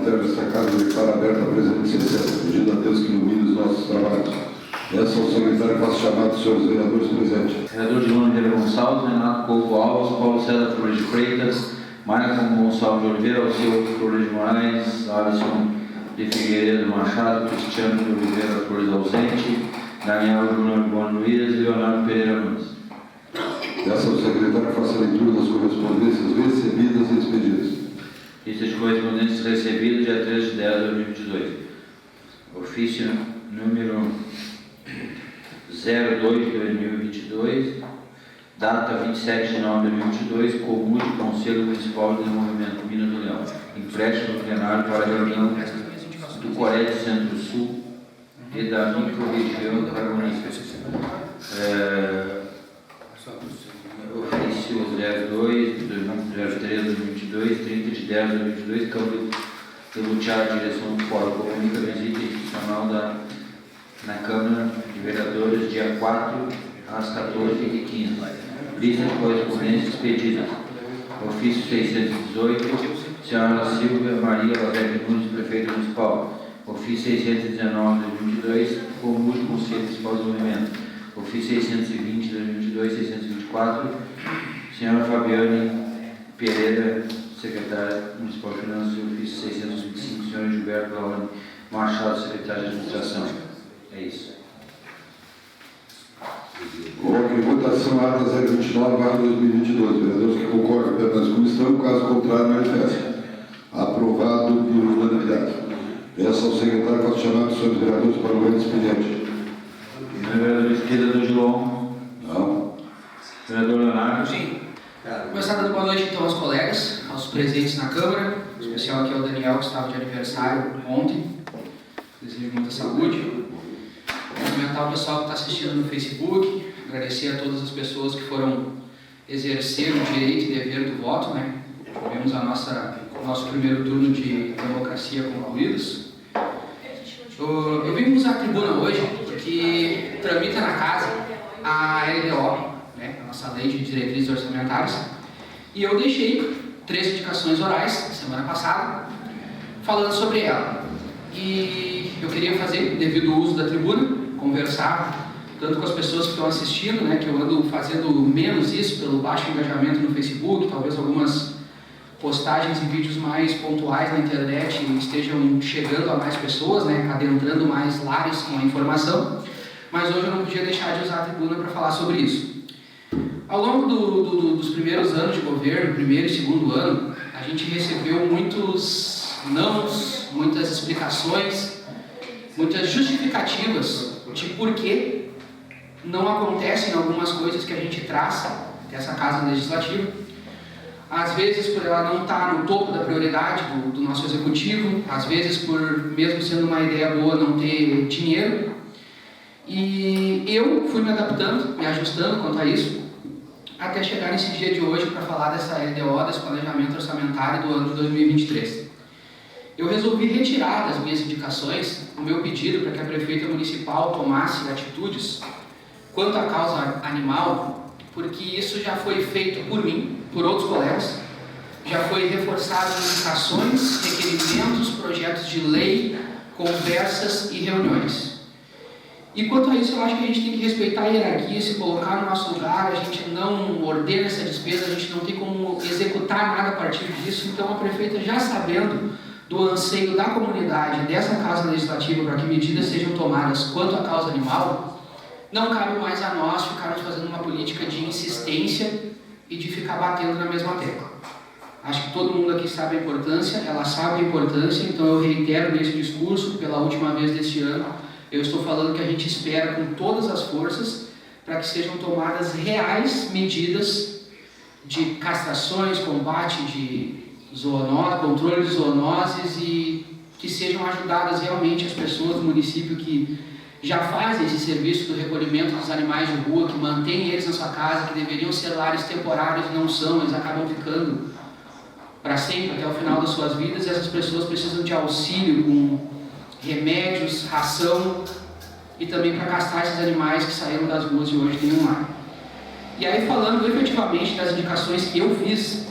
interno desta casa declara aberta a presente sessão, pedindo a Deus que ilumine os nossos trabalhos. Peço ao secretário que faça chamado dos senhores vereadores presentes. Vereador João Oliveira Gonçalves, Renato Couto Alves, Paulo César Flores de Freitas, Maicon Gonçalves de Oliveira, Alceu Flores de Moraes, Alisson de Figueiredo Machado, Cristiano de Oliveira Flores ausente, Daniel Júnior Bom Luiz e Leonardo Pereira Nunes. Peço ao secretário que faça a leitura das correspondências recebidas e expedidas. Lista de correspondências recebidas dia 13 de 10 de 2022. Ofício número 02/2022, data 27 de novembro de 2022, comum de Conselho Municipal de Desenvolvimento Minas do Leão. Empréstimo plenário para a reunião do Coreia do Centro-Sul e da micro-região carbonífera. Ofício 02/03/2022, 30 de 10 de 2022, Câmara debutar a direção do Fórum Comunica, visita institucional na Câmara de Vereadores, dia 4 às 14h15. Lista de correspondências expedidas. Ofício 618, senhora Silvia Maria Lazete Nunes, prefeita municipal. Ofício 619 de 2022, comum do Conselho Municipal de Desenvolvimento. Ofício 620 de 2022, 624, senhora Fabiane Pereira, secretária municipal de Finanças. Ofício 625, senhor Gilberto Laurani Machado, secretário de Administração. É isso. Coloque em votação a ata 029/2022. Vereadores que concordam apenas com estão, caso contrário, manifestem. Aprovado por unanimidade. Peço ao secretário que faça chamado dos senhores vereadores para o expediente. Vereador esquerda do João. Não. Vereador Leonardo. Sim. Começar dando boa noite então aos colegas, aos presentes na Câmara, em especial aqui ao Daniel, que estava de aniversário ontem. Desejo muita saúde. Cumprimentar o pessoal que está assistindo no Facebook, agradecer a todas as pessoas que foram exercer o direito e dever do voto, né? Tivemos o nosso primeiro turno de democracia concluídos. Eu vim usar a tribuna hoje porque tramita na casa a LDO, né? A nossa Lei de Diretrizes Orçamentárias, e eu deixei 3 indicações orais semana passada falando sobre ela. E eu queria fazer, devido ao uso da tribuna, conversar tanto com as pessoas que estão assistindo, né, que eu ando fazendo menos isso pelo baixo engajamento no Facebook, talvez algumas postagens e vídeos mais pontuais na internet estejam chegando a mais pessoas, né, adentrando mais lares com a informação, mas hoje eu não podia deixar de usar a tribuna para falar sobre isso. Ao longo dos primeiros anos de governo, primeiro e segundo ano, a gente recebeu muitos nãos, muitas explicações, muitas justificativas de por que não acontecem algumas coisas que a gente traça dessa casa legislativa. Às vezes por ela não estar no topo da prioridade do nosso executivo, às vezes por, mesmo sendo uma ideia boa, não ter dinheiro. E eu fui me adaptando, me ajustando quanto a isso, até chegar nesse dia de hoje para falar dessa LDO, desse planejamento orçamentário do ano de 2023. Eu resolvi retirar das minhas indicações o meu pedido para que a prefeita municipal tomasse atitudes quanto à causa animal, porque isso já foi feito por mim, por outros colegas, já foi reforçado em indicações, requerimentos, projetos de lei, conversas e reuniões. E quanto a isso, eu acho que a gente tem que respeitar a hierarquia, se colocar no nosso lugar, a gente não ordena essa despesa, a gente não tem como executar nada a partir disso. Então a prefeita, já sabendo do anseio da comunidade dessa casa legislativa para que medidas sejam tomadas quanto à causa animal, não cabe mais a nós ficarmos fazendo uma política de insistência e de ficar batendo na mesma tecla. Acho que todo mundo aqui sabe a importância, ela sabe a importância, então eu reitero nesse discurso, pela última vez deste ano, eu estou falando que a gente espera com todas as forças para que sejam tomadas reais medidas de castrações, combate de zoonose, controle de zoonoses, e que sejam ajudadas realmente as pessoas do município que já fazem esse serviço do recolhimento dos animais de rua, que mantêm eles na sua casa, que deveriam ser lares temporários e não são, eles acabam ficando para sempre, até o final das suas vidas, e essas pessoas precisam de auxílio com remédios, ração, e também para castrar esses animais que saíram das ruas e hoje tem um lar. E aí, falando efetivamente das indicações que eu fiz,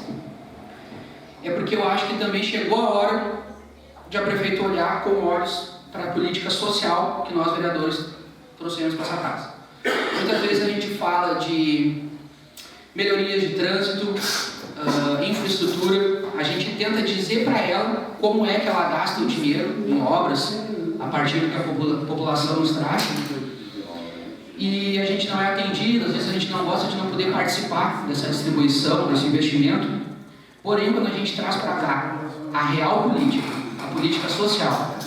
é porque eu acho que também chegou a hora de a prefeita olhar com olhos para a política social que nós vereadores trouxemos para essa casa. Muitas vezes a gente fala de melhorias de trânsito, infraestrutura, a gente tenta dizer para ela como é que ela gasta o dinheiro em obras a partir do que a população nos traz, e a gente não é atendido, às vezes a gente não gosta de não poder participar dessa distribuição, desse investimento. Porém, quando a gente traz para cá a real política, a política social,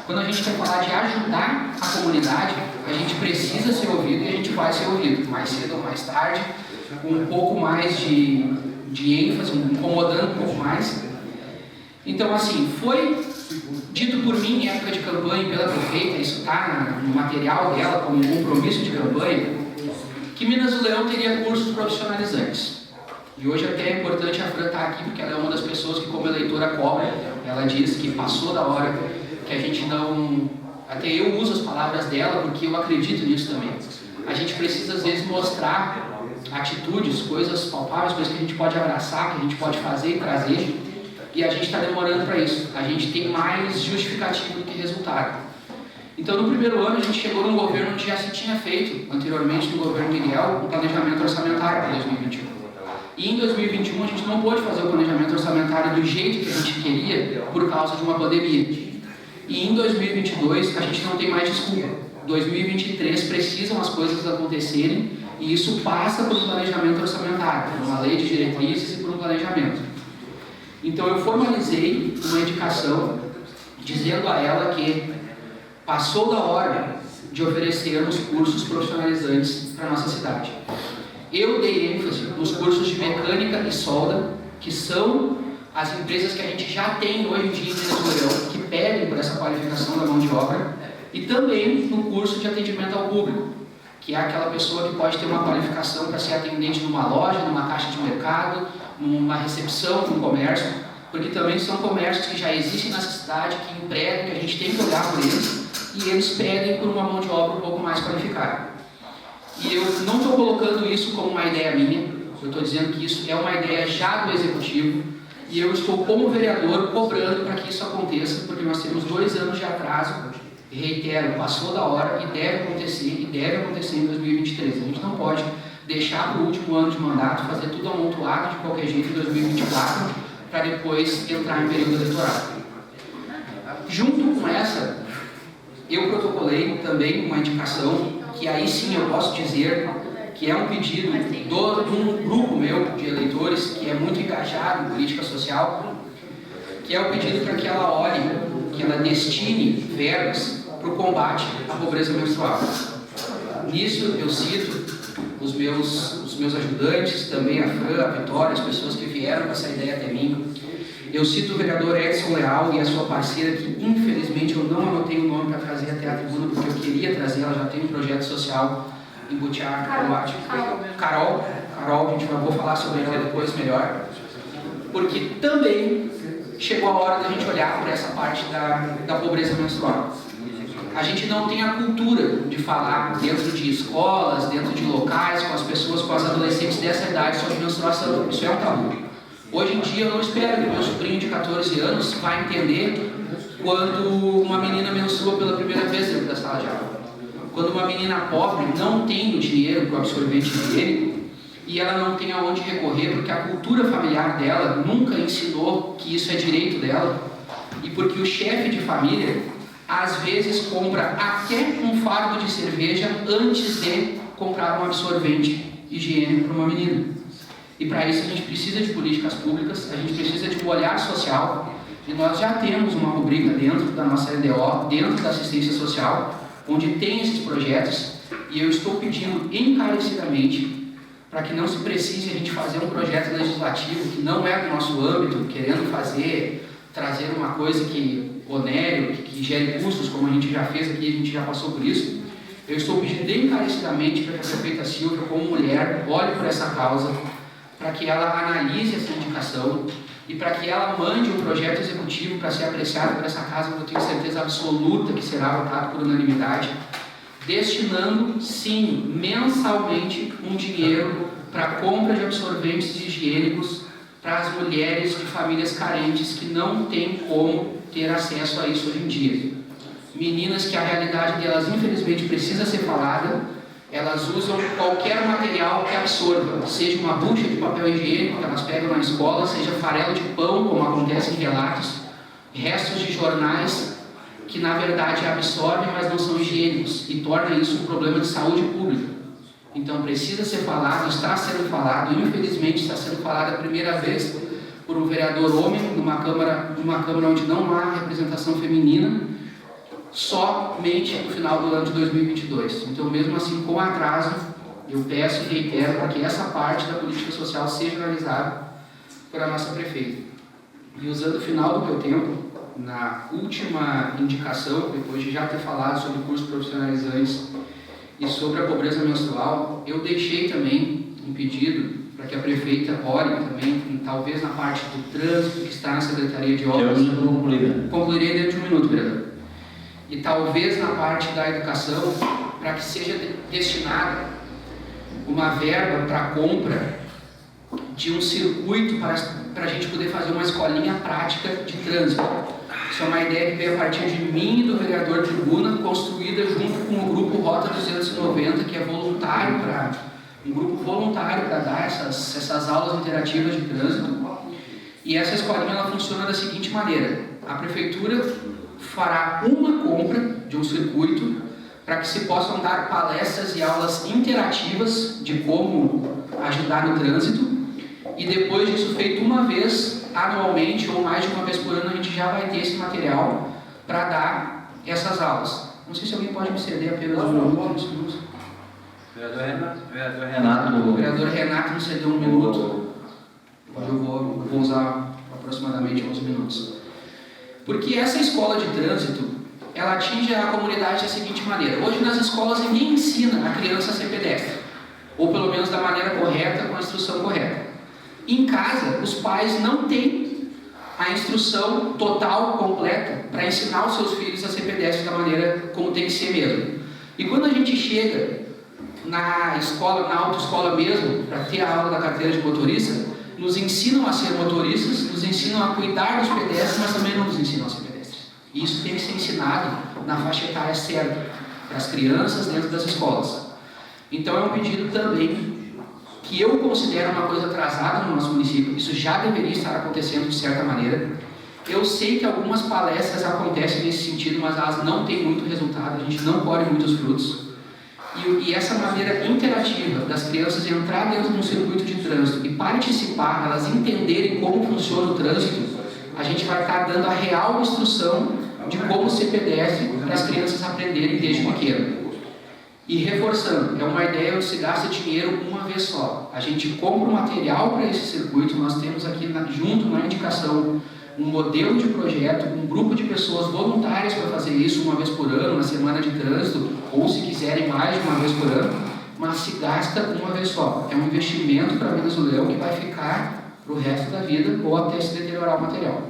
quando a gente quer falar de ajudar a comunidade, a gente precisa ser ouvido e a gente vai ser ouvido, mais cedo ou mais tarde, com um pouco mais de ênfase, incomodando um pouco mais. Então, assim, foi dito por mim em época de campanha pela prefeita, isso está no material dela como um compromisso de campanha, que Minas do Leão teria cursos profissionalizantes. E hoje até é importante a Fran estar aqui, porque ela é uma das pessoas que, como eleitora, cobra. Ela diz que passou da hora, que a gente não... Até eu uso as palavras dela, porque eu acredito nisso também. A gente precisa, às vezes, mostrar atitudes, coisas palpáveis, coisas que a gente pode abraçar, que a gente pode fazer e trazer, e a gente está demorando para isso. A gente tem mais justificativo do que resultado. Então, no primeiro ano, a gente chegou num governo onde já se tinha feito, anteriormente no governo Miguel, um planejamento orçamentário para 2021. E em 2021 a gente não pôde fazer o planejamento orçamentário do jeito que a gente queria por causa de uma pandemia. E em 2022 a gente não tem mais desculpa. 2023 precisam as coisas acontecerem e isso passa por um planejamento orçamentário, por uma lei de diretrizes e por um planejamento. Então eu formalizei uma indicação dizendo a ela que passou da hora de oferecermos cursos profissionalizantes para a nossa cidade. Eu dei ênfase nos cursos de mecânica e solda, que são as empresas que a gente já tem hoje em dia em Minas do Leão, que pedem por essa qualificação da mão de obra, e também no curso de atendimento ao público, que é aquela pessoa que pode ter uma qualificação para ser atendente numa loja, numa caixa de mercado, numa recepção, num comércio, porque também são comércios que já existem nessa cidade, que empregam, que a gente tem que olhar por eles, e eles pedem por uma mão de obra um pouco mais qualificada. E eu não estou colocando isso como uma ideia minha, eu estou dizendo que isso é uma ideia já do Executivo, e eu estou, como vereador, cobrando para que isso aconteça, porque nós temos 2 anos de atraso, e reitero, passou da hora e deve acontecer em 2023. A gente não pode deixar para o último ano de mandato, fazer tudo amontoado de qualquer jeito em 2024, para depois entrar em período eleitoral. Junto com essa, eu protocolei também uma indicação, que aí sim eu posso dizer que é um pedido de um grupo meu de eleitores que é muito engajado em política social, que é o pedido para que ela olhe, que ela destine verbas para o combate à pobreza menstrual. Nisso eu cito os meus ajudantes, também a Fran, a Vitória, as pessoas que vieram com essa ideia até mim. Eu cito o vereador Edson Leal e a sua parceira, que infelizmente eu não anotei o nome para trazer até a tribuna, porque eu queria trazer, ela já tem um projeto social em Butiá, Carol, a gente vou falar sobre ela depois melhor, porque também chegou a hora da gente olhar para essa parte da pobreza menstrual. A gente não tem a cultura de falar dentro de escolas, dentro de locais, com as pessoas, com as adolescentes dessa idade sobre menstruação. Isso é um tabu. Hoje em dia eu não espero que meu sobrinho de 14 anos vá entender quando uma menina menstrua pela primeira vez dentro da sala de aula. Quando uma menina pobre não tem o dinheiro para o absorvente higiênico e ela não tem aonde recorrer porque a cultura familiar dela nunca ensinou que isso é direito dela e porque o chefe de família às vezes compra até um fardo de cerveja antes de comprar um absorvente higiênico para uma menina. E para isso a gente precisa de políticas públicas, a gente precisa de um olhar social, e nós já temos uma rubrica dentro da nossa LDO, dentro da assistência social, onde tem esses projetos, e eu estou pedindo encarecidamente para que não se precise a gente fazer um projeto legislativo que não é do nosso âmbito, querendo trazer uma coisa que onere, que gere custos, como a gente já fez aqui, a gente já passou por isso. Eu estou pedindo encarecidamente para que a prefeita Silvia, como mulher, olhe por essa causa, para que ela analise essa indicação e para que ela mande um projeto executivo para ser apreciado por essa casa, que eu tenho certeza absoluta que será votado por unanimidade, destinando, sim, mensalmente um dinheiro para compra de absorventes higiênicos para as mulheres de famílias carentes que não têm como ter acesso a isso hoje em dia. Meninas que a realidade delas infelizmente precisa ser falada, elas usam qualquer material que absorva, seja uma bucha de papel higiênico que elas pegam na escola, seja farelo de pão, como acontece em relatos, restos de jornais que na verdade absorvem, mas não são higiênicos, e torna isso um problema de saúde pública. Então precisa ser falado, está sendo falado, infelizmente está sendo falado a primeira vez por um vereador homem numa câmara onde não há representação feminina, somente no final do ano de 2022. Então, mesmo assim, com atraso, eu peço e reitero para que essa parte da política social seja analisada por a nossa prefeita. E usando o final do meu tempo, na última indicação, depois de já ter falado sobre cursos profissionalizantes e sobre a pobreza menstrual, eu deixei também um pedido para que a prefeita olhe também, talvez na parte do trânsito que está na Secretaria de Obras. Concluirei dentro de um minuto, vereador. E talvez na parte da educação, para que seja destinada uma verba para a compra de um circuito para a gente poder fazer uma escolinha prática de trânsito. Isso é uma ideia que veio a partir de mim e do vereador Tribuna, construída junto com o grupo Rota 290, que é voluntário um grupo voluntário para dar essas aulas interativas de trânsito. E essa escolinha ela funciona da seguinte maneira: a prefeitura fará uma compra de um circuito para que se possam dar palestras e aulas interativas de como ajudar no trânsito, e depois disso feito uma vez anualmente ou mais de uma vez por ano, a gente já vai ter esse material para dar essas aulas. Não sei se alguém pode me ceder apenas um minuto. O vereador Renato me cedeu um minuto, onde eu vou usar aproximadamente 11 minutos. Porque essa escola de trânsito, ela atinge a comunidade da seguinte maneira: hoje nas escolas ninguém ensina a criança a ser pedestre, ou pelo menos da maneira correta, com a instrução correta. Em casa, os pais não têm a instrução total, completa, para ensinar os seus filhos a ser pedestres da maneira como tem que ser mesmo. E quando a gente chega na escola, na autoescola mesmo, para ter a aula da carteira de motorista, nos ensinam a ser motoristas, nos ensinam a cuidar dos pedestres, mas também não nos ensinam a ser pedestres. E isso tem que ser ensinado na faixa etária certa, para as crianças dentro das escolas. Então é um pedido também que eu considero uma coisa atrasada no nosso município. Isso já deveria estar acontecendo de certa maneira. Eu sei que algumas palestras acontecem nesse sentido, mas elas não têm muito resultado, a gente não colhe muitos frutos. E essa maneira interativa das crianças entrar dentro de um circuito de trânsito e participar, elas entenderem como funciona o trânsito, a gente vai estar dando a real instrução de como ser pedestre para as crianças aprenderem desde pequeno. E reforçando, é uma ideia onde se gasta dinheiro uma vez só. A gente compra o material para esse circuito, nós temos aqui junto na indicação um modelo de projeto, um grupo de pessoas voluntárias para fazer isso uma vez por ano, na semana de trânsito, ou se quiserem mais de uma vez por ano, mas se gasta uma vez só. É um investimento para Minas do Leão que vai ficar para o resto da vida ou até se deteriorar o material.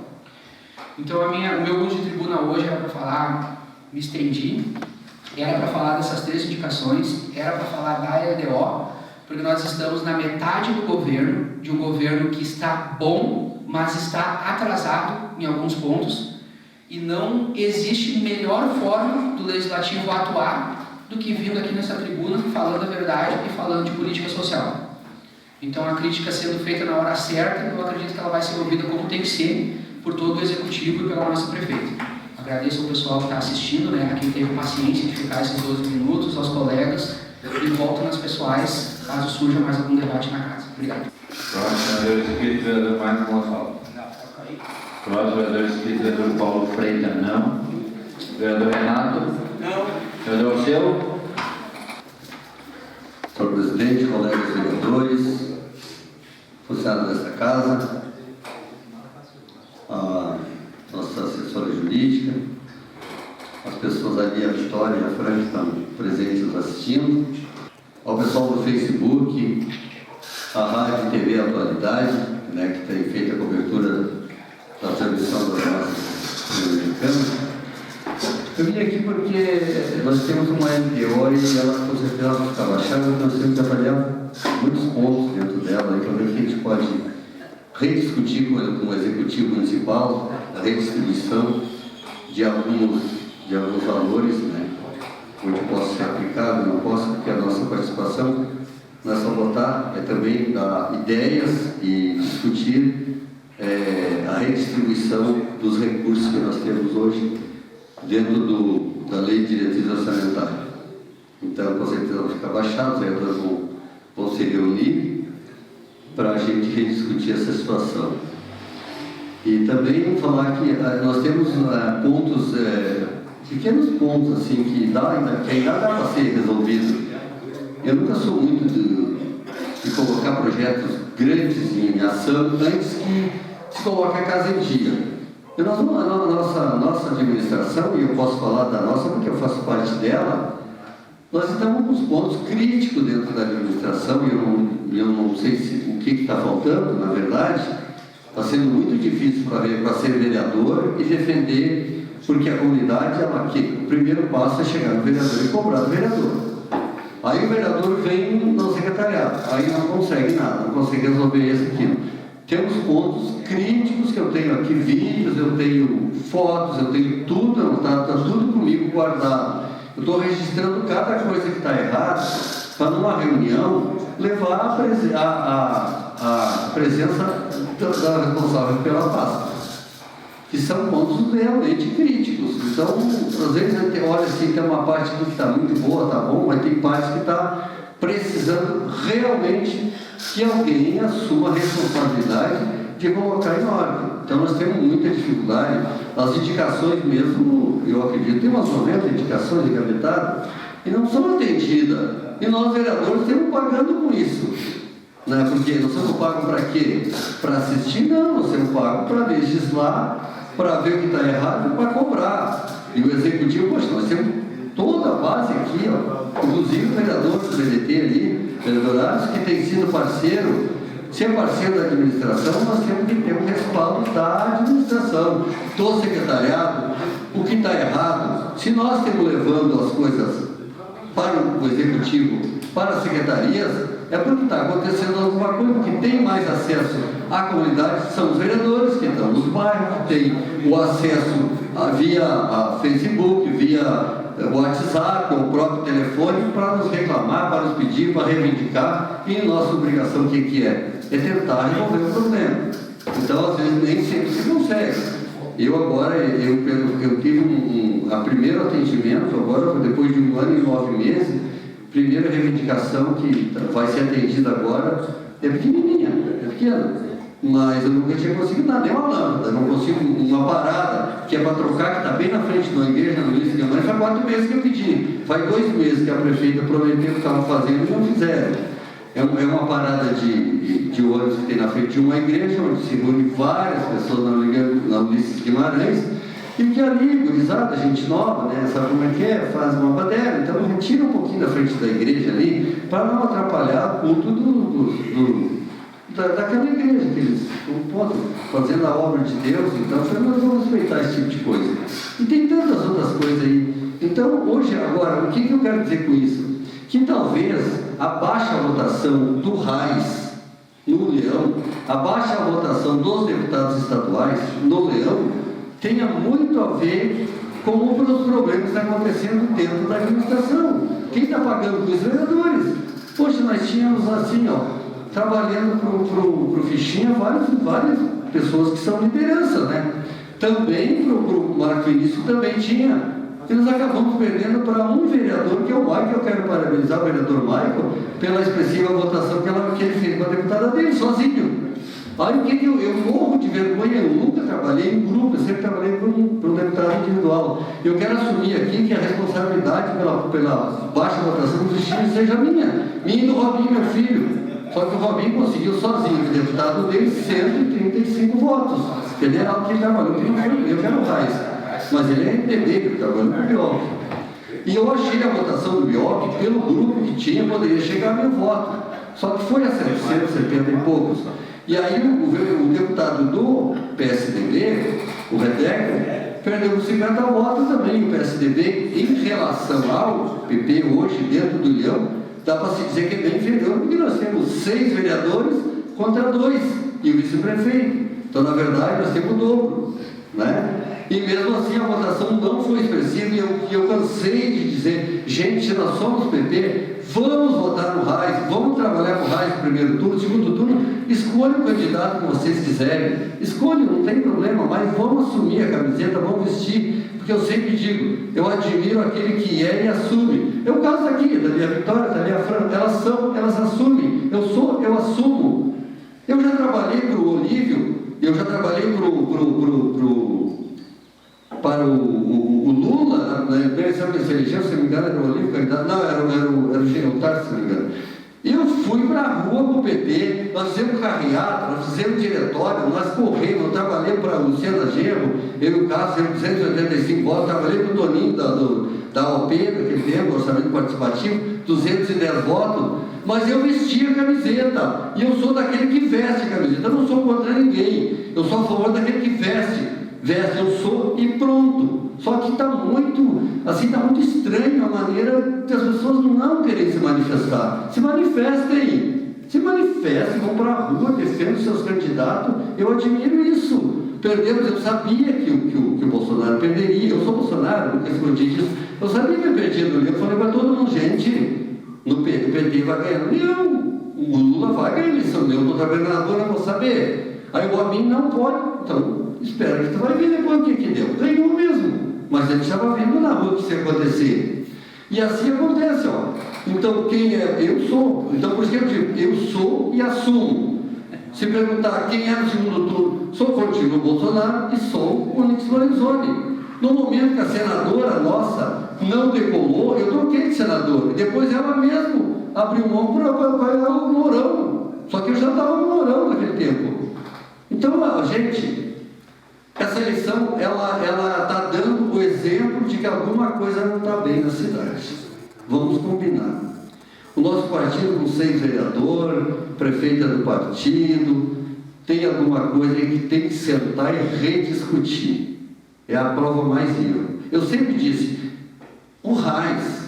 Então o meu uso de tribuna hoje era para falar, me estendi, era para falar dessas 3 indicações, era para falar da LDO, porque nós estamos na metade do governo, de um governo que está bom, mas está atrasado em alguns pontos, e não existe melhor forma do Legislativo atuar do que vindo aqui nessa tribuna, falando a verdade e falando de política social. Então a crítica sendo feita na hora certa, eu acredito que ela vai ser ouvida como tem que ser, por todo o Executivo e pela nossa prefeita. Agradeço ao pessoal que está assistindo, a quem teve paciência de ficar esses 12 minutos, aos colegas, e volto nas pessoais, caso surja mais algum debate na casa. Obrigado. Próximo vereador inscrito, vereador Marcos Gonçalves. Próximo vereador inscrito, vereador Paulo Freitas, não. Vereador Renato? Não. Vereador Alceu? Senhor presidente, colegas vereadores, funcionários desta casa, a nossa assessora jurídica, as pessoas ali, a Vitória e a Fran, que estão presentes nos assistindo, ao pessoal do Facebook, a Rádio e TV Atualidade, que tem feito a cobertura da transmissão das nossas americanas. Eu vim aqui porque nós temos uma LDO e ela com certeza vai ficar baixada, nós temos que avaliar muitos pontos dentro dela, e para ver o que a gente pode rediscutir com o Executivo Municipal a redistribuição de alguns valores, né, onde possa ser aplicado, não possa, porque a nossa participação não é só votar, é também dar ideias e discutir a redistribuição dos recursos que nós temos hoje dentro da Lei de Diretriz Orçamentária. Então, com certeza, vai ficar baixado, os vereadores vão se reunir para a gente rediscutir essa situação. E também falar que nós temos pontos, pequenos pontos, assim, que ainda dá para ser resolvido. Eu nunca sou muito de colocar projetos grandes em ação antes que se coloque a casa em dia. E nós, a nossa administração, e eu posso falar da nossa porque eu faço parte dela, nós estamos com os pontos críticos dentro da administração, e eu não sei o que está faltando, na verdade. Está sendo muito difícil para ser vereador e defender, porque a comunidade, o primeiro passo é chegar no vereador e cobrar do vereador. Aí o vereador vem no secretariado, aí não consegue nada, não consegue resolver isso e aquilo. Temos pontos críticos que eu tenho aqui, vídeos, eu tenho fotos, eu tenho tudo, está tudo comigo guardado. Eu estou registrando cada coisa que está errada para numa reunião levar a presença da responsável pela pasta, que são pontos realmente críticos. Então, às vezes, olha assim, tem uma parte aqui que está muito boa, está bom, mas tem parte que está precisando realmente que alguém assuma a responsabilidade de colocar em ordem. Então, nós temos muita dificuldade. As indicações mesmo, eu acredito, tem umas 90 indicações de gabinetado e não são atendidas. E nós, vereadores, estamos pagando com isso. Né? Porque nós somos pagos para quê? Para assistir? Não, nós somos pagos para legislar, para ver o que está errado e para cobrar. E o Executivo, poxa, nós temos toda a base aqui, ó, inclusive o vereador do BDT ali, vereadores que tem sido parceiro. Ser parceiro da administração, nós temos que ter um respaldo da administração, do secretariado. O que está errado, se nós estamos levando as coisas para o Executivo, para as secretarias, é porque está acontecendo alguma coisa, porque tem mais acesso à comunidade, são os vereadores que estão nos bairros, que tem o acesso via Facebook, via WhatsApp, ou o próprio telefone, para nos reclamar, para nos pedir, para reivindicar, e nossa obrigação o que é? É tentar resolver o problema. Então, às vezes, nem sempre se consegue. Eu agora, eu tive a primeiro atendimento, agora, depois de 1 ano e 9 meses, primeira reivindicação que vai ser atendida agora, é pequenininha, é pequena. Mas eu nunca tinha conseguido nada, nem uma lâmpada, não consigo uma parada, que é para trocar, que está bem na frente de uma igreja, no Luiz Guimarães, faz 4 meses que eu pedi. Faz 2 meses que a prefeita prometeu que estava fazendo e não fizeram. É uma parada de ônibus que tem na frente de uma igreja, onde se reúne várias pessoas na Ulisses Guimarães, e que ali, gurizada, gente nova, né, sabe como é que é? Faz uma baderna, então retira um pouquinho da frente da igreja ali, para não atrapalhar o culto daquela igreja, que eles estão fazendo a obra de Deus. Então nós vamos respeitar esse tipo de coisa. E tem tantas outras coisas aí. Então, hoje, agora, o que eu quero dizer com isso? Que talvez a baixa votação do RAIS no Leão, a baixa votação dos deputados estaduais no Leão, tenha muito a ver com os problemas que estão acontecendo dentro da administração. Quem está pagando com os vereadores? Poxa, nós tínhamos assim, trabalhando para o Fichinha várias pessoas que são liderança, né? Também para o Marco Vinícius também tinha. E nós acabamos perdendo para um vereador, que é o Michael. Eu quero parabenizar o vereador Michael pela expressiva votação que ele fez com a deputada dele, sozinho. Aí o que eu morro de vergonha, eu nunca trabalhei em grupo, eu sempre trabalhei para um deputado individual. Eu quero assumir aqui que a responsabilidade pela baixa votação do Fichinha seja minha e do Robinho, meu filho. Só que o Robinho conseguiu sozinho, o deputado dele, 135 votos. Ele era algo que ele trabalhou, que não foi eu, que era o Raiz. Mas ele é MDB, ele trabalhou no BIOC. E eu achei a votação do BIOC, pelo grupo que tinha, poderia chegar a 1000 votos. Só que foi a 770 e poucos. E aí o deputado do PSDB, o Redeco, perdeu por 50 votos também. O PSDB, em relação ao PP hoje, dentro do Leão, dá para se dizer que é bem inferior, porque nós temos 6 vereadores contra 2. e o vice-prefeito. Então, na verdade, nós temos o dobro, né? E mesmo assim a votação não foi expressiva e eu cansei de dizer, gente, nós somos PP, vamos votar no Reis, vamos trabalhar com o Reis no primeiro turno, segundo turno, escolha o candidato que vocês quiserem, escolha, não tem problema, mas vamos assumir a camiseta, vamos vestir, porque eu sempre digo, eu admiro aquele que é e assume. É o caso aqui, da minha Vitória, da minha Fran, elas assumem, eu assumo. Eu já trabalhei para o Olívio, eu já trabalhei para o Lula, na eleição que se elegeu, se não me engano, era o Olívio candidato, não, era o Geneltar, se não me engano. Eu fui para a rua com o PT, nós fizemos carreata, nós fizemos diretório, nós corremos, eu trabalhei para o Luciana Genro, eu e o Carlos, temos 285 votos, trabalhei para o Toninho da OP, daquele tempo, orçamento participativo, 210 votos, mas eu vesti a camiseta, e eu sou daquele que veste a camiseta, eu não sou contra ninguém, eu sou a favor daquele que veste, eu sou e pronto. Só que está muito estranho a maneira que as pessoas não querem se manifestar. Se manifestem, vão para a rua, defendam seus candidatos. Eu admiro isso. Perdemos, eu sabia que o Bolsonaro perderia. Eu sou Bolsonaro, nunca escondi disso. Eu sabia que eu perdia do livro. Eu falei para todo mundo, gente, no PT vai ganhar. Não, o Lula vai ganhar a eleição. Eu estou governador, não vou saber. Aí o Abin não pode. Então, espera que tu vai ver depois o que deu. Ganhou mesmo. Mas ele estava vendo na rua que isso ia acontecer. E assim acontece, ó. Então, quem é? Eu sou. Então, por isso que eu digo, eu sou e assumo. Se perguntar quem é no segundo turno, sou contigo Bolsonaro e sou o Onyx Lorenzoni. No momento que a senadora nossa não decolou, eu troquei de senador. E depois ela mesmo abriu mão para o Mourão. Só que eu já estava no Mourão naquele tempo. Então, gente, essa eleição, ela está dando o exemplo de que alguma coisa não está bem na cidade. Vamos combinar. O nosso partido, com 6 vereadores, prefeita do partido, tem alguma coisa que tem que sentar e rediscutir. É a prova mais viva. Eu sempre disse, o Reis,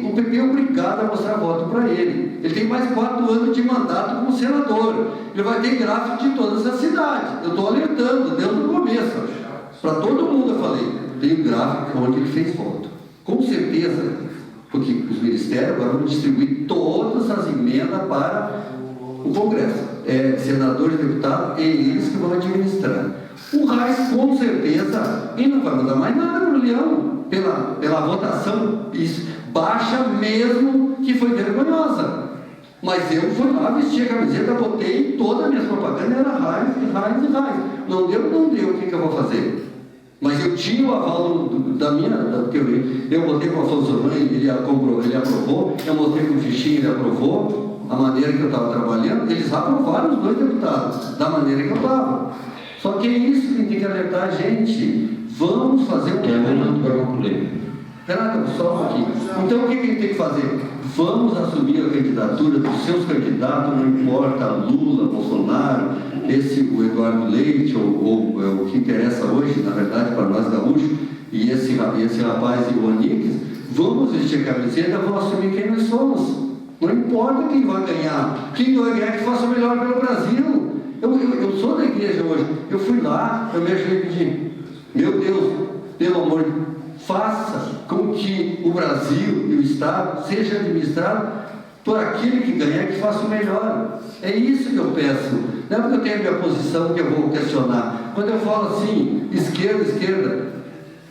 o PP é obrigado a mostrar voto para ele. Ele tem mais 4 anos de mandato como senador. Ele vai ter gráfico de todas as cidades. Eu estou alertando desde o começo. Para todo mundo eu falei, tem um gráfico onde ele fez voto. Com certeza, porque os ministérios agora vão distribuir todas as emendas para o Congresso. Senadores, deputados, e eles que vão administrar. O Reis, com certeza, ele não vai mandar mais nada para o Leão, pela votação baixa mesmo, que foi vergonhosa. Mas eu fui lá, vesti a camiseta, botei toda a minha propaganda, era Reis. Não deu, o que eu vou fazer? Mas eu tinha o aval porque eu botei com o Afonso Orban, ele aprovou, eu mostrei com o Fichinho, ele aprovou, a maneira que eu estava trabalhando, eles aprovaram os 2 deputados, da maneira que eu estava. Só que é isso que tem que alertar a gente. Vamos fazer um minuto para concluir. Renato, só um pouquinho. Então o que a gente tem que fazer? Vamos assumir a candidatura dos seus candidatos, não importa Lula, Bolsonaro, o Eduardo Leite, ou o que interessa hoje, na verdade, para nós gaúchos, e esse rapaz e o Onyx, vamos vestir a camiseta, vamos assumir quem nós somos. Não importa quem vai ganhar que faça o melhor pelo Brasil. Eu sou da igreja hoje, eu fui lá, eu me ajudei a pedir, meu Deus, pelo amor de Deus, faça com que o Brasil e o Estado seja administrado por aquele que ganhar, que faça o melhor. É isso que eu peço. Não é porque eu tenho a minha posição que eu vou questionar. Quando eu falo assim, esquerda,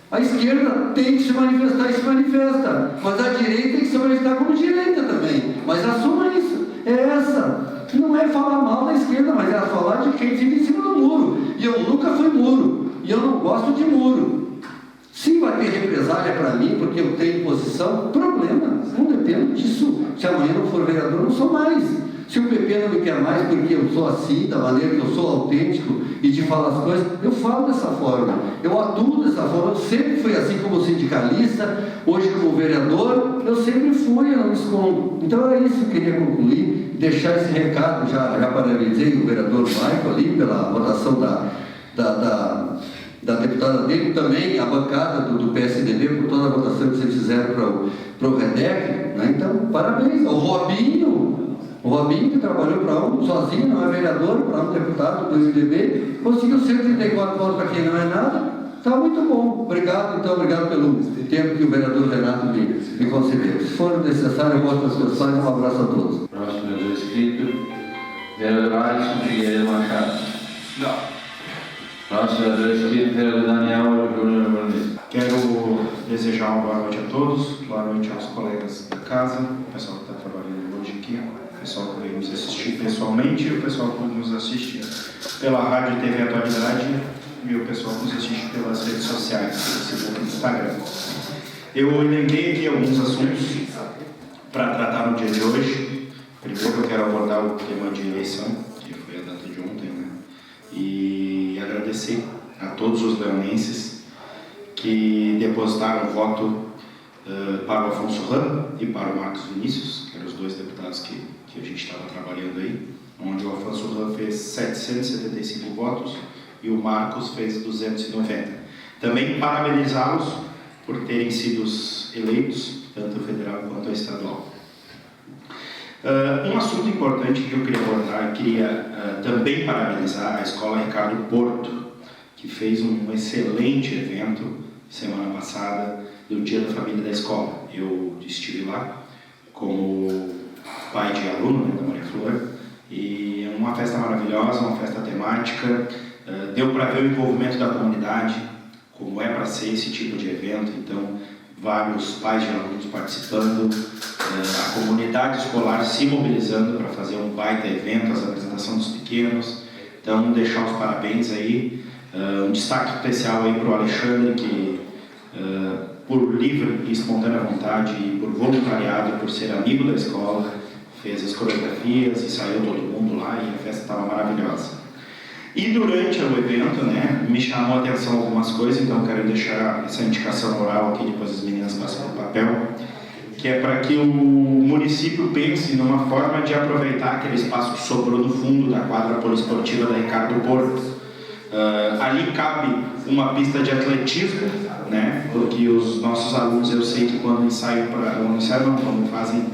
a esquerda tem que se manifestar e se manifesta, mas a direita tem que se manifestar como direita também. Mas assuma isso. É essa. Não é falar mal da esquerda, mas é falar de quem fica em cima do muro. E eu nunca fui muro. E eu não gosto de muro. Se vai ter represália para mim, porque eu tenho posição, problema, não dependo disso. Se amanhã não for vereador, eu não sou mais. Se o PP não me quer mais porque eu sou assim, da maneira que eu sou autêntico e de falar as coisas, eu falo dessa forma, eu atuo dessa forma, eu sempre fui assim como sindicalista, hoje como vereador, eu sempre fui, eu não me escondo. Então é isso que eu queria concluir, deixar esse recado, já parabenizei o vereador Michael ali pela votação da deputada dele, também a bancada do PSDB, por toda a votação que vocês fizeram para o REDEC, né? Então, parabéns ao Robinho, O Robinho, que trabalhou para um sozinho, não é vereador, para um deputado do MDB, conseguiu 134 votos para quem não é nada. Está muito bom. Obrigado, então, obrigado pelo tempo que o vereador Renato me concedeu. Se for necessário, eu mostro as questões. Um abraço a todos. Próximo vereador inscrito, vereador Alisson Figueiredo Machado. Não. Próximo vereador inscrito, vereador Daniel Júnior Brunet. Quero desejar uma boa noite a todos, boa noite aos colegas da casa, o pessoal que está trabalhando hoje aqui, o pessoal que veio nos assistir pessoalmente e o pessoal que nos assiste pela rádio e TV Atualidade e o pessoal que nos assiste pelas redes sociais, Facebook e Instagram. Eu elenquei aqui alguns assuntos para tratar no dia de hoje. Primeiro eu quero abordar o tema de eleição, que foi a data de ontem, né? E agradecer a todos os leonenses que depositaram o voto para o Afonso Ram e para o Marcos Vinícius, que eram os dois deputados que a gente estava trabalhando aí, onde o Afonso Ram fez 775 votos e o Marcos fez 290. Também parabenizá-los por terem sido eleitos, tanto federal quanto estadual. Um assunto importante que eu queria abordar, queria também parabenizar a Escola Ricardo Porto, que fez um excelente evento semana passada, do Dia da Família da Escola. Eu estive lá como pai de aluno, né, da Maria Flor, e é uma festa maravilhosa, uma festa temática, deu para ver o envolvimento da comunidade, como é para ser esse tipo de evento, então vários pais de alunos participando, a comunidade escolar se mobilizando para fazer um baita evento, as apresentações dos pequenos, então deixar os parabéns aí. Um destaque especial aí para o Alexandre, que por livre e espontânea vontade e por voluntariado, por ser amigo da escola, fez as coreografias e saiu todo mundo lá e a festa estava maravilhosa. E durante o evento, né, me chamou a atenção algumas coisas, então quero deixar essa indicação oral aqui, depois as meninas passam no papel, que é para que o município pense numa forma de aproveitar aquele espaço que sobrou no fundo da quadra poliesportiva da Ricardo Porto. Ali cabe uma pista de atletismo, né? Porque os nossos alunos, eu sei que quando ensaiam quando fazem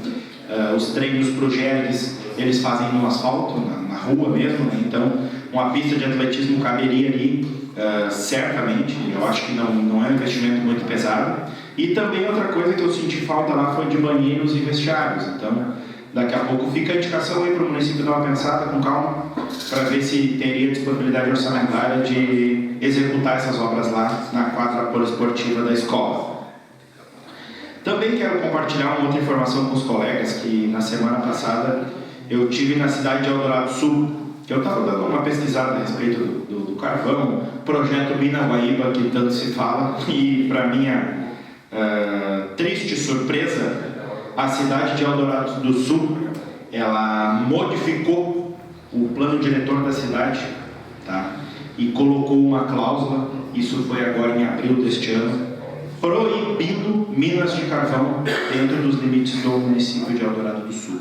os treinos para o GERGS, eles fazem no asfalto, na rua mesmo, né? Então uma pista de atletismo caberia ali, certamente. Eu acho que não é um investimento muito pesado. E também outra coisa que eu senti falta lá foi de banheiros e vestiários, então daqui a pouco fica a indicação aí para o município dar uma pensada com calma, para ver se teria disponibilidade orçamentária de executar essas obras lá na quadra poliesportiva da escola. Também quero compartilhar uma outra informação com os colegas, que na semana passada eu tive na cidade de Eldorado Sul, que eu estava dando uma pesquisada a respeito do carvão, projeto Mina Guaíba, que tanto se fala, e para minha triste surpresa, a cidade de Eldorado do Sul, ela modificou o plano diretor da cidade, tá? E colocou uma cláusula, isso foi agora em abril deste ano, proibindo minas de carvão dentro dos limites do município de Eldorado do Sul.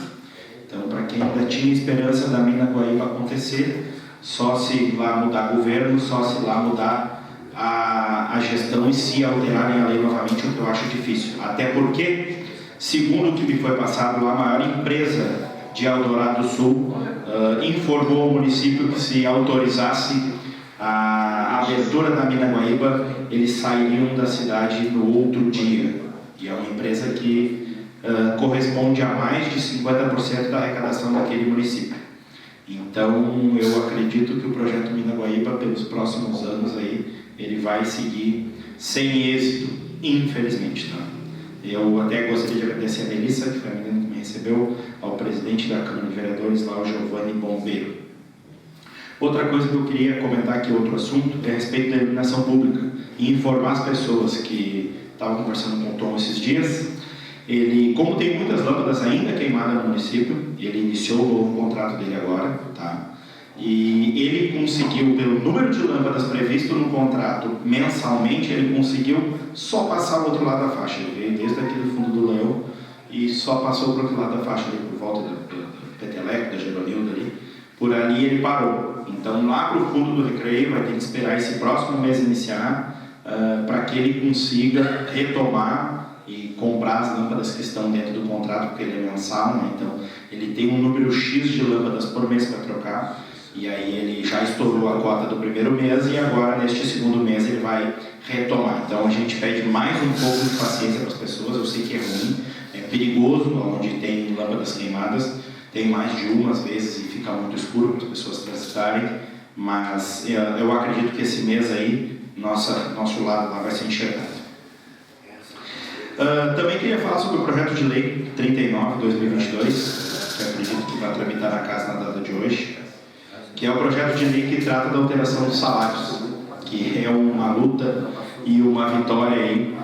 Então, para quem ainda tinha esperança da mina Guaíba acontecer, só se lá mudar governo, só se lá mudar a gestão e se alterarem a lei novamente, o que eu acho difícil. Até porque, segundo o que me foi passado, a maior empresa de Eldorado do Sul informou ao município que se autorizasse a abertura da mina Guaíba, eles sairiam da cidade no outro dia. E é uma empresa que corresponde a mais de 50% da arrecadação daquele município. Então, eu acredito que o projeto Mina Guaíba, pelos próximos anos aí, ele vai seguir sem êxito, infelizmente, tá? Eu até gostaria de agradecer a Melissa, que foi a menina que me recebeu, ao presidente da Câmara de Vereadores, lá o Giovanni Bombeiro. Outra coisa que eu queria comentar aqui, outro assunto, é a respeito da iluminação pública e informar as pessoas que estavam conversando com o Tom esses dias. Ele, como tem muitas lâmpadas ainda queimadas no município, ele iniciou o novo contrato dele agora, tá? E ele conseguiu, pelo número de lâmpadas previsto no contrato mensalmente, ele conseguiu só passar o outro lado da faixa. Ele veio desde aqui do fundo do Leão e só passou para o outro lado da faixa, ali por volta do Peteleco, da Geronilda ali. Por ali ele parou. Então lá para o fundo do Recreio vai ter que esperar esse próximo mês iniciar para que ele consiga retomar e comprar as lâmpadas que estão dentro do contrato, porque ele é mensal, né? Então ele tem um número X de lâmpadas por mês para trocar, e aí ele já estourou a cota do primeiro mês e agora neste segundo mês ele vai retomar. Então a gente pede mais um pouco de paciência para as pessoas. Eu sei que é ruim, é perigoso onde tem lâmpadas queimadas, tem mais de uma às vezes e fica muito escuro para as pessoas transitarem, mas eu acredito que esse mês aí nosso lado lá vai ser enxergado. Também queria falar sobre o projeto de lei 39/2022, que eu acredito que vai tramitar na casa na data de hoje, que é o projeto de lei que trata da alteração dos salários, que é uma luta e uma vitória aí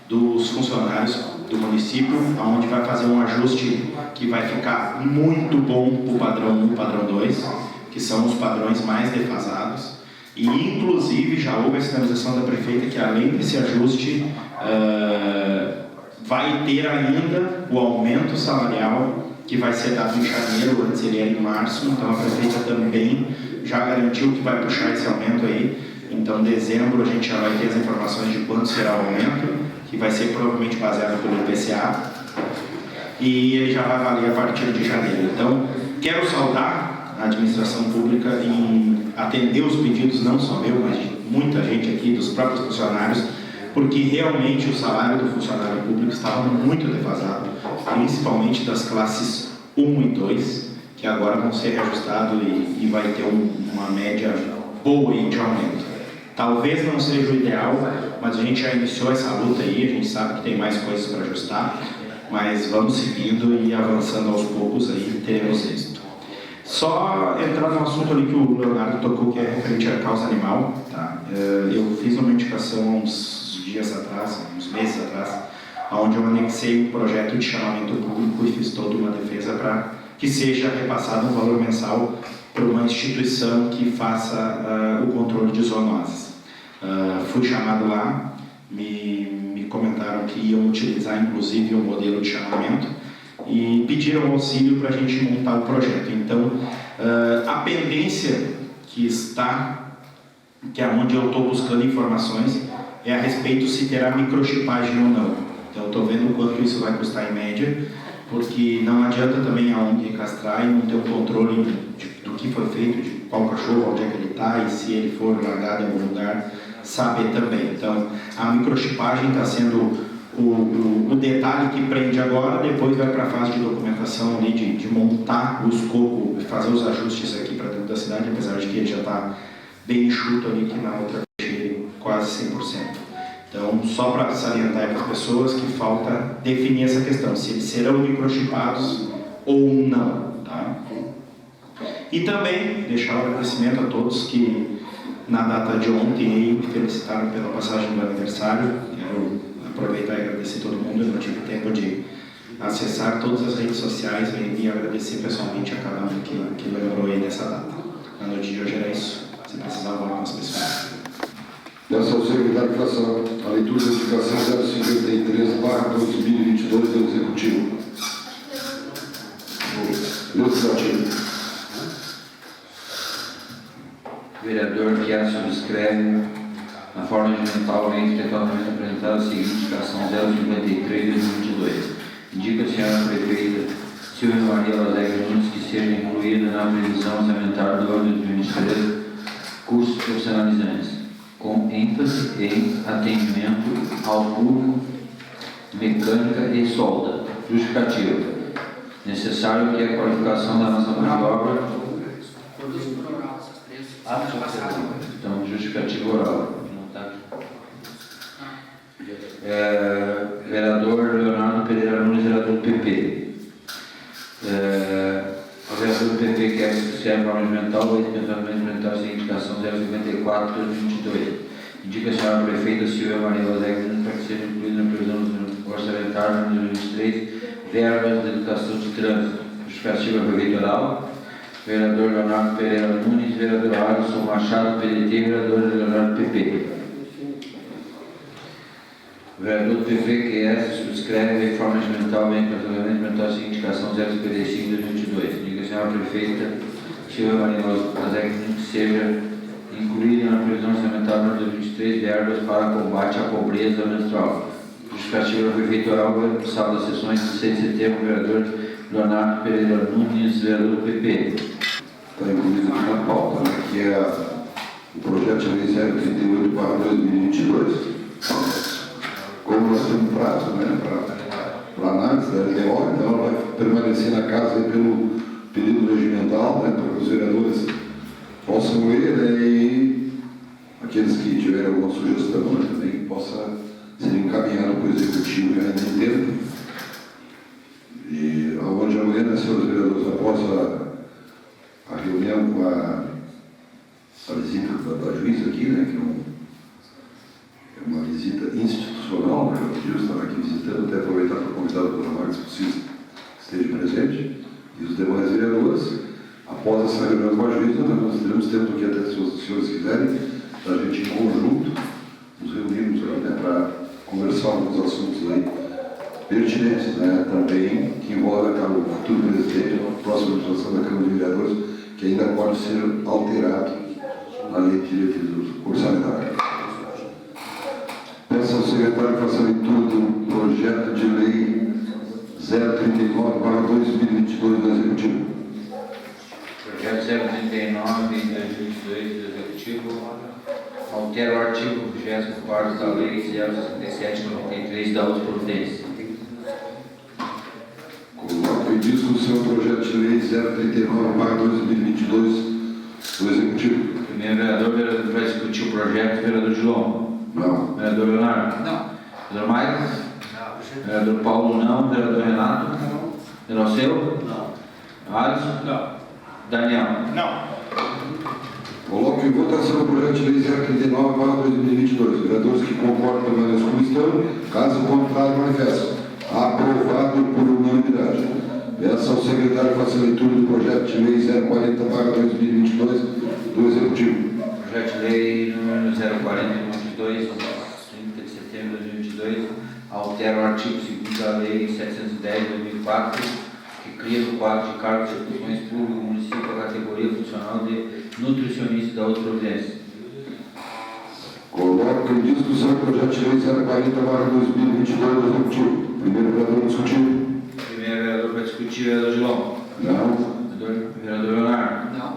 dos funcionários do município, onde vai fazer um ajuste que vai ficar muito bom para o padrão 1 e padrão 2, que são os padrões mais defasados. E, inclusive, já houve a sinalização da prefeita que, além desse ajuste, vai ter ainda o aumento salarial que vai ser dado em janeiro, antes ele era em março. Então, a prefeita também já garantiu que vai puxar esse aumento aí. Então, em dezembro, a gente já vai ter as informações de quanto será o aumento, que vai ser provavelmente baseado pelo IPCA. E ele já vai valer a partir de janeiro. Então, quero saudar a administração pública em atender os pedidos, não só meu, mas de muita gente aqui, dos próprios funcionários, porque realmente o salário do funcionário público estava muito defasado, principalmente das classes 1 e 2, que agora vão ser reajustados e vai ter uma média boa aí de aumento. Talvez não seja o ideal, mas a gente já iniciou essa luta aí, a gente sabe que tem mais coisas para ajustar, mas vamos seguindo e avançando aos poucos aí, teremos êxito. Só entrar no assunto ali que o Leonardo tocou, que é referente à causa animal, tá? Eu fiz uma indicação há uns dias atrás, uns meses atrás, onde eu anexei um projeto de chamamento público e fiz toda uma defesa para que seja repassado um valor mensal para uma instituição que faça o controle de zoonoses. Fui chamado lá, me comentaram que iam utilizar inclusive um modelo de chamamento e pediram auxílio para a gente montar o projeto. Então, a pendência que está, que é onde eu estou buscando informações, é a respeito se terá microchipagem ou não. Então, estou vendo o quanto isso vai custar em média, porque não adianta também a ONG castrar e não ter um controle do que foi feito, de qual cachorro, onde é que ele está e se ele for largado em algum lugar, saber também. Então, a microchipagem está sendo o detalhe que prende agora, depois vai para a fase de documentação ali, de montar o escopo, fazer os ajustes aqui para dentro da cidade, apesar de que ele já está bem enxuto ali, que na outra quase 100%. Então, só para salientar para as pessoas que falta definir essa questão, se eles serão microchipados ou não, tá? E também deixar o agradecimento a todos que na data de ontem me felicitaram pela passagem do aniversário. Quero aproveitar e agradecer todo mundo. Eu não tive tempo de acessar todas as redes sociais e agradecer pessoalmente a cada um que lembrou aí dessa data. Na noite de hoje era isso. Se precisar, falar com as pessoas. Peço ao secretário que faça a leitura da indicação 053/2022 do Executivo. Legislativo. Vereador que a subscreve na forma regimentalmente apresentada a seguinte indicação 053/2022. Indica a senhora prefeita Silvia Maria Alegre Nunes que seja incluída na previsão orçamentária do ano de 2023 cursos profissionalizantes, com ênfase em atendimento ao público, mecânica e solda. Justificativa. Necessário que a qualificação da nossa mão de obra. Então, justificativa oral. Vereador Leonardo Pereira Nunes, vereador do PP. O vereador do PP quer que se serve para mental ou eventualmente implementar a indicação 054/2022. Indica a senhora prefeita Silvia Maria Alegre para que seja incluída na previsão orçamentária de 2023 verbas de educação de trânsito. Justificativa prefeitural. Vereador Leonardo Pereira Nunes, vereador Alisson Machado, PDT, vereador Leonardo PP. O vereador do PP, QS, subscreve a forma regimental bem implementar a seguinte indicação 055/2022. Indica a senhora prefeita Silvia Maria Alegre que seja incluída na previsão orçamentária de 2023 verbas para combate à pobreza menstrual. Justificativa foi feita oral no sábado das sessões de 6 de setembro, vereador Leonardo Pereira Nunes, vereador do PP. Está incluído aqui na pauta, né, que é o projeto de lei 038/2022. Como nós temos prazo, né, para análise da LDO, então ela vai permanecer na casa aí pelo período regimental, né, para que os vereadores possam ler, né, e aqueles que tiverem alguma sugestão, né, também possa ser encaminhado para o Executivo e ainda em tempo. E aonde amanhã, né, senhores vereadores, após a reunião com a visita da juíza aqui, né, que é uma visita institucional, né, o juiz estará aqui visitando, até aproveitar para convidar a doutora Marques, se possível, que esteja presente, e os demais vereadores. Após essa reunião com a juíza, nós teremos tempo aqui, até se os senhores quiserem, para a gente em conjunto nos reunirmos aí, né, para conversar alguns assuntos aí pertinentes, né, também, que envolvem o futuro presidente, a próxima legislação da Câmara de Vereadores, que ainda pode ser alterado na lei de diretrizes orçamentárias. Peço ao secretário que faça a leitura do projeto de lei 039/2022 do Executivo. Projeto 039 de 2022 do Executivo altera o artigo 24º da Lei 067/93 da outra providência. Coloco em discussão o projeto de lei 039/2022 do Executivo. Primeiro vereador vai discutir o projeto, vereador Gilon. Não. Vereador Leonardo. Não. Vereador Maicon. Vereador Paulo não. Vereador Renato. Vereador Seu. Não. Alisson. Não. Daniel. Não. Coloco em votação o projeto de lei 039/2022. Vereadores que concordam permaneçam como estão, caso contrário, manifestam. Aprovado por unanimidade. Peço ao secretário que faça a leitura do projeto de lei 040/2022 do Executivo. Projeto de lei número 040/2022, 30 de setembro de 2022, altera o artigo 2º da Lei 710/2004, que cria no quadro de cargos de funções públicas do município a categoria funcional de nutricionista da outra providência. Coloco em discussão o projeto de lei 040/2022 do Executivo. Primeiro vereador discutido. Primeiro vereador vai discutir, vereador Gilon. Não. Vereador Leonardo. Não.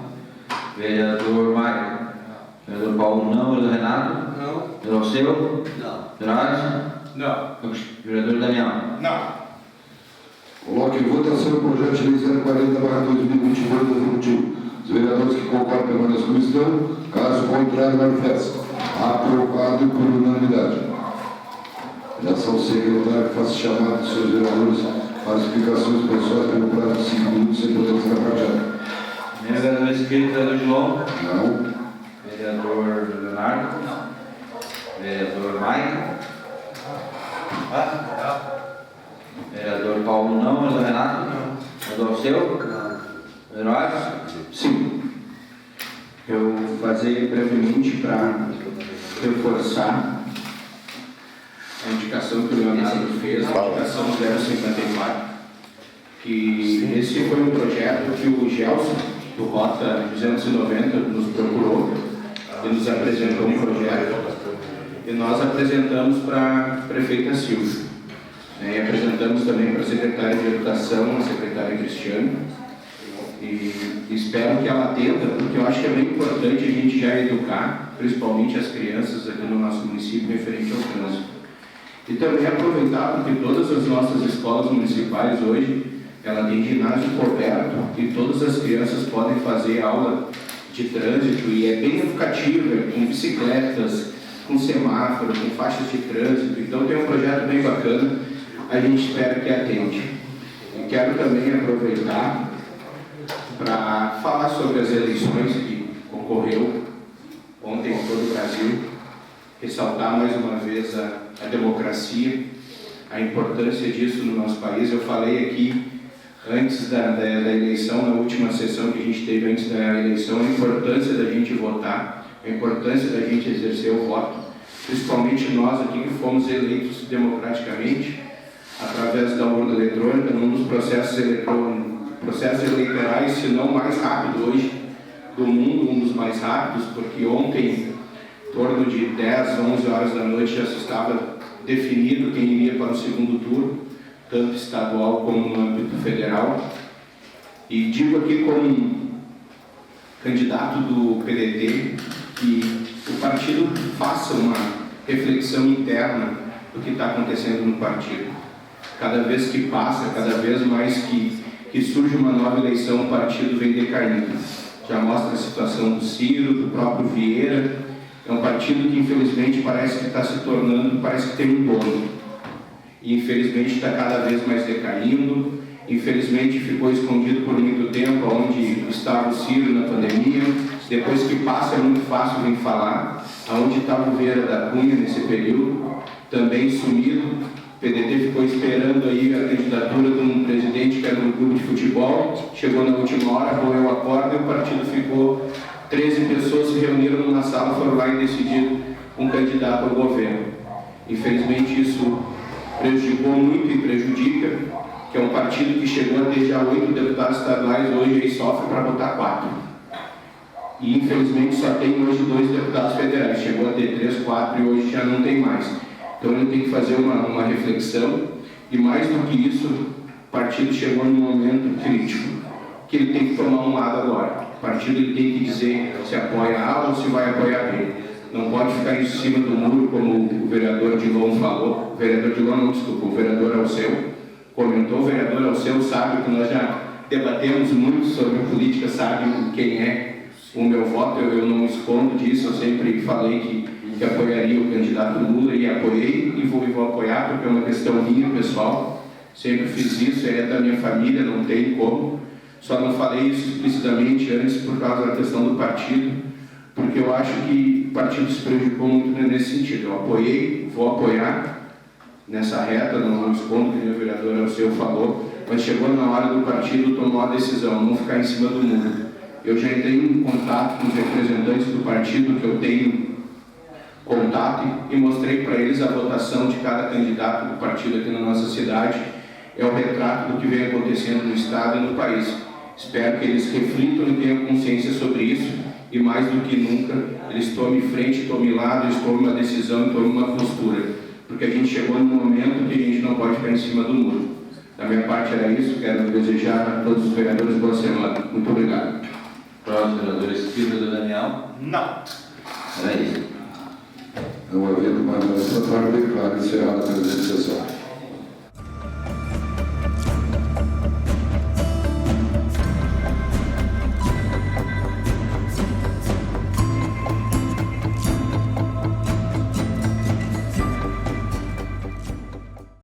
Vereador Maicon. Vereador Paulo não. Vereador Renato. Não. Vereador Seu. Não. Vereador Alisson. Não. Vereador Daniel. Não. Coloco em votação o projeto de lei 040/2022 do Executivo. Os vereadores que concordam permaneçam como estão, caso contrário, manifestem. Aprovado por unanimidade. Peço ao secretário que faça chamado dos seus vereadores para explicações pessoais pelo prazo de 5 minutos, sem poder destacar. Primeiro vereador inscrito, vereador Gilon. Não. Vereador Leonardo. Não. Vereador Maicon. Vereador Paulo não. Vereador Renato. Vereador Seu. Vereador Alisson. Sim. Eu vou fazer brevemente para reforçar a indicação que o Leonardo fez, a indicação 054, que esse foi um projeto que o Gelson, do Rota 290, nos procurou e nos apresentou um projeto, e nós apresentamos para a prefeita Silvia, e apresentamos também para a secretária de Educação, a secretária Cristiane, e espero que ela atenda, porque eu acho que é bem importante a gente já educar, principalmente as crianças aqui no nosso município, referente ao trânsito. E também aproveitar, porque todas as nossas escolas municipais hoje, ela tem ginásio coberto e todas as crianças podem fazer aula de trânsito e é bem educativa, com bicicletas, com semáforo, com faixas de trânsito. Então tem um projeto bem bacana, a gente espera que atende. E quero também aproveitar para falar sobre as eleições que ocorreu ontem em todo o Brasil, ressaltar mais uma vez a democracia, a importância disso no nosso país. Eu falei aqui antes da eleição, na última sessão que a gente teve antes da eleição, a importância da gente votar, a importância da gente exercer o voto, principalmente nós aqui que fomos eleitos democraticamente, através da urna eletrônica, num dos processos eleitorais, se não mais rápido hoje do mundo, um dos mais rápidos, porque ontem, em torno de 10, 11 horas da noite, já se estava definido quem iria para o segundo turno, tanto estadual como no âmbito federal. E digo aqui como candidato do PDT que o partido faça uma reflexão interna do que está acontecendo no partido. Cada vez que passa, cada vez mais que surge uma nova eleição, o partido vem decaindo. Já mostra a situação do Ciro, do próprio Vieira. É um partido que infelizmente parece que está se tornando, parece que tem um dono. E infelizmente está cada vez mais decaindo. Infelizmente ficou escondido por muito tempo onde estava o Ciro na pandemia. Depois que passa é muito fácil vir falar. Aonde estava o Vieira da Cunha nesse período, também sumido. O PDT ficou esperando aí a candidatura de um presidente que era do clube de futebol. Chegou na última hora, roeu a corda e o partido ficou... 13 pessoas se reuniram numa sala, foram lá e decidiram um candidato ao governo. Infelizmente isso prejudicou muito e prejudica, que é um partido que chegou a ter já 8 deputados estaduais, hoje aí sofre para botar 4. E infelizmente só tem hoje 2 deputados federais, chegou a ter 3, 4 e hoje já não tem mais. Então ele tem que fazer uma reflexão e mais do que isso, o partido chegou num momento crítico, que ele tem que tomar um lado agora. O partido ele tem que dizer se apoia A ou se vai apoiar B. Não pode ficar em cima do muro, como o vereador Dilon falou. O vereador Dilon não, desculpa, o vereador Alceu comentou. O vereador Alceu sabe que nós já debatemos muito sobre política, sabe quem é o meu voto. Eu não escondo disso, eu sempre falei que apoiaria o candidato Lula e apoiei e vou apoiar porque é uma questão minha, pessoal. Sempre fiz isso, é da minha família, não tem como. Só não falei isso explicitamente antes por causa da questão do partido, porque eu acho que o partido se prejudicou muito nesse sentido. Eu apoiei, vou apoiar nessa reta, não escondo que o vereador Alceu falou, mas chegou na hora do partido tomar a decisão, não ficar em cima do muro. Eu já entrei em contato com os representantes do partido, que eu tenho contato, e mostrei para eles a votação de cada candidato do partido aqui na nossa cidade. É o retrato do que vem acontecendo no Estado e no país. Espero que eles reflitam e tenham consciência sobre isso e, mais do que nunca, eles tomem frente, tomem lado, eles tomem uma decisão e tomem uma postura. Porque a gente chegou num momento que a gente não pode ficar em cima do muro. Da minha parte era isso. Quero desejar a todos os vereadores boa semana. Muito obrigado. Próximo vereador Espírito do Daniel. Não. Era isso. Não havendo mais nessa parte, declaro encerrada a presente sessão.